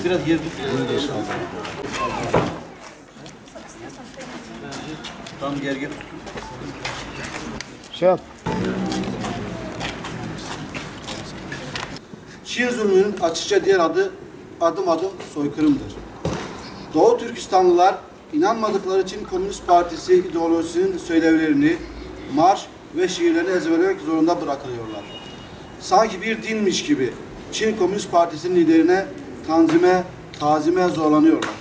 Biraz yer tam gergin. Şey yap. Çin zulmünün açıkça diğer adı adım adım soykırımdır. Doğu Türkistanlılar inanmadıkları Çin Komünist Partisi ideolojisinin söylevlerini, marş ve şiirlerini ezberlemek zorunda bırakılıyorlar. Sanki bir dinmiş gibi Çin Komünist Partisi'nin liderine tazime zorlanıyorlar.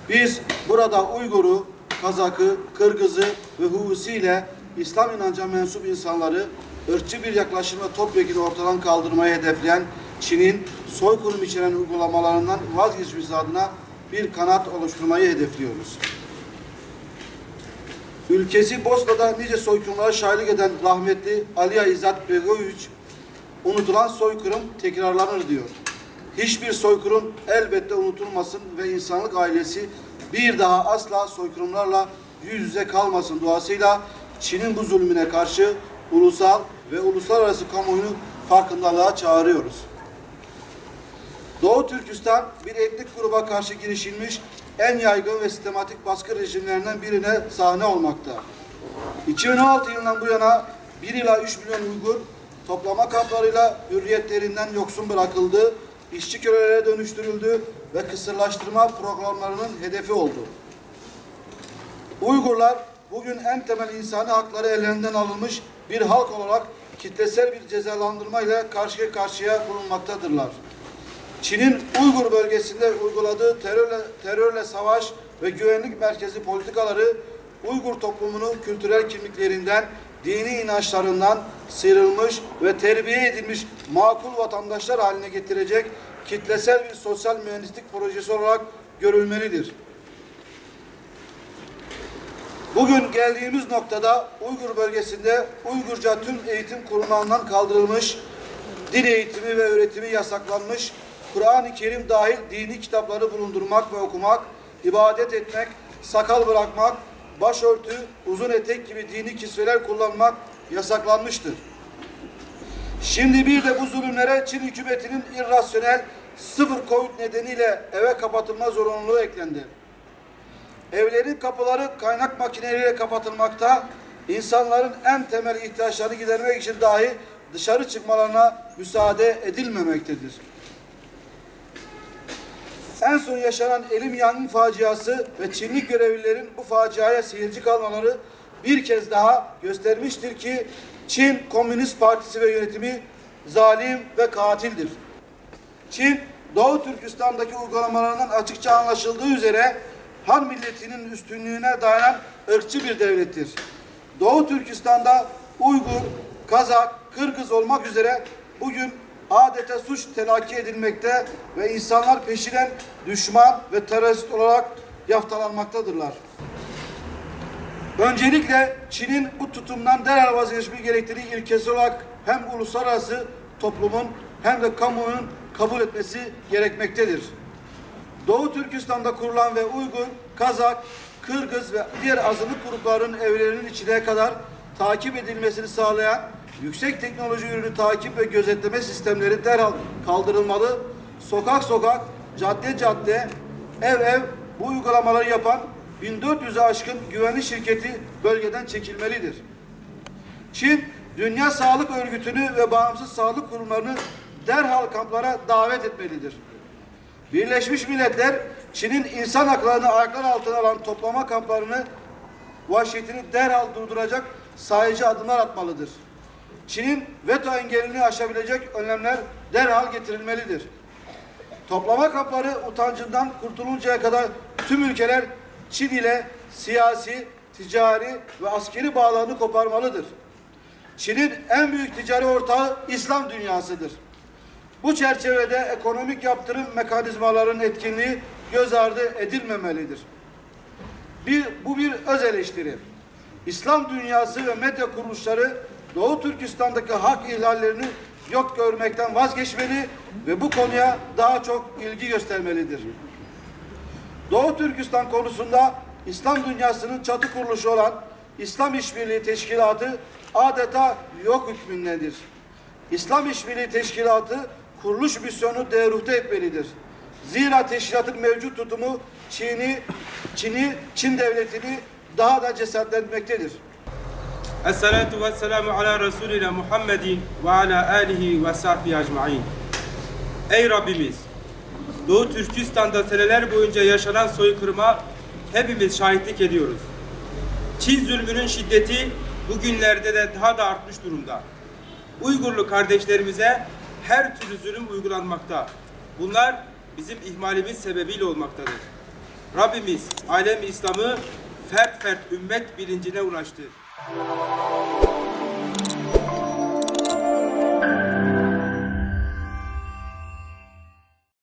Biz burada Uygur'u, Kazak'ı, Kırgız'ı ve Husi ile İslam inancına mensup insanları ırkçı bir yaklaşımla topyekun ortadan kaldırmayı hedefleyen Çin'in soykırım içeren uygulamalarından vazgeçmesi adına bir kanat oluşturmayı hedefliyoruz. Ülkesi Bosna'da nice soykırımlara şahitlik eden rahmetli Alija İzzet Begoviç, unutulan soykırım tekrarlanır diyor. Hiçbir soykırım elbette unutulmasın ve insanlık ailesi bir daha asla soykırımlarla yüz yüze kalmasın duasıyla Çin'in bu zulmüne karşı ulusal ve uluslararası kamuoyunu farkındalığa çağırıyoruz. Doğu Türkistan bir etnik gruba karşı girişilmiş en yaygın ve sistematik baskı rejimlerinden birine sahne olmakta. 2016 yılından bu yana 1 ila 3 milyon Uygur toplama kamplarıyla hürriyetlerinden yoksun bırakıldı, işçi kölelere dönüştürüldü ve kısırlaştırma programlarının hedefi oldu. Uygurlar bugün en temel insani hakları ellerinden alınmış bir halk olarak kitlesel bir cezalandırma ile karşı karşıya bulunmaktadırlar. Çin'in Uygur bölgesinde uyguladığı terörle savaş ve güvenlik merkezi politikaları Uygur toplumunun kültürel kimliklerinden, dini inançlarından sıyrılmış ve terbiye edilmiş makul vatandaşlar haline getirecek kitlesel bir sosyal mühendislik projesi olarak görülmelidir. Bugün geldiğimiz noktada Uygur bölgesinde Uygurca tüm eğitim kurumlarından kaldırılmış, din eğitimi ve öğretimi yasaklanmış, Kur'an-ı Kerim dahil dini kitapları bulundurmak ve okumak, ibadet etmek, sakal bırakmak, başörtü, uzun etek gibi dini kisveler kullanmak yasaklanmıştır. Şimdi bir de bu zulümlere Çin hükümetinin irrasyonel sıfır Covid nedeniyle eve kapatılma zorunluluğu eklendi. Evlerin kapıları kaynak makineleriyle kapatılmakta, insanların en temel ihtiyaçlarını gidermek için dahi dışarı çıkmalarına müsaade edilmemektedir. En son yaşanan Elim yangın faciası ve Çinli görevlilerin bu faciaya seyirci kalmaları bir kez daha göstermiştir ki Çin Komünist Partisi ve yönetimi zalim ve katildir. Çin, Doğu Türkistan'daki uygulamalarından açıkça anlaşıldığı üzere Han milletinin üstünlüğüne dayanan ırkçı bir devlettir. Doğu Türkistan'da Uygur, Kazak, Kırgız olmak üzere bugün adeta suç telakki edilmekte ve insanlar peşinen düşman ve terörist olarak yaftalanmaktadırlar. Öncelikle Çin'in bu tutumdan derhal vazgeçmeyi gerektiğini ilkesi olarak hem uluslararası toplumun hem de kamuoyunun kabul etmesi gerekmektedir. Doğu Türkistan'da kurulan ve Uygur, Kazak, Kırgız ve diğer azınlık gruplarının evlerinin içine kadar takip edilmesini sağlayan yüksek teknoloji ürünü takip ve gözetleme sistemleri derhal kaldırılmalı. Sokak sokak, cadde cadde, ev ev bu uygulamaları yapan 1400'e aşkın güvenlik şirketi bölgeden çekilmelidir. Çin, Dünya Sağlık Örgütü'nü ve bağımsız sağlık kurumlarını derhal kamplara davet etmelidir. Birleşmiş Milletler, Çin'in insan haklarını ayaklar altına alan toplama kamplarını, vahşetini derhal durduracak sayıcı adımlar atmalıdır. Çin'in veto engelini aşabilecek önlemler derhal getirilmelidir. Toplama kampları utancından kurtuluncaya kadar tüm ülkeler Çin ile siyasi, ticari ve askeri bağlarını koparmalıdır. Çin'in en büyük ticari ortağı İslam dünyasıdır. Bu çerçevede ekonomik yaptırım mekanizmalarının etkinliği göz ardı edilmemelidir. Bu bir öz eleştiri. İslam dünyası ve medya kuruluşları Doğu Türkistan'daki hak ihlallerini yok görmekten vazgeçmeli ve bu konuya daha çok ilgi göstermelidir. Doğu Türkistan konusunda İslam dünyasının çatı kuruluşu olan İslam İşbirliği Teşkilatı adeta yok hükmündedir. İslam İşbirliği Teşkilatı kuruluş misyonu devrühte etmelidir. Zira teşkilatın mevcut tutumu Çin devletini daha da cesaretlendirmektedir. Esselatu vesselamu ala Resulina Muhammedin ve ala alihi ve sahbihi ecmaîn. Ey Rabbimiz! Doğu Türkistan'da seneler boyunca yaşanan soykırıma hepimiz şahitlik ediyoruz. Çin zulmünün şiddeti bugünlerde de daha da artmış durumda. Uygurlu kardeşlerimize her türlü zulüm uygulanmakta. Bunlar bizim ihmalimiz sebebiyle olmaktadır. Rabbimiz alem-i İslam'ı fert fert ümmet bilincine ulaştır.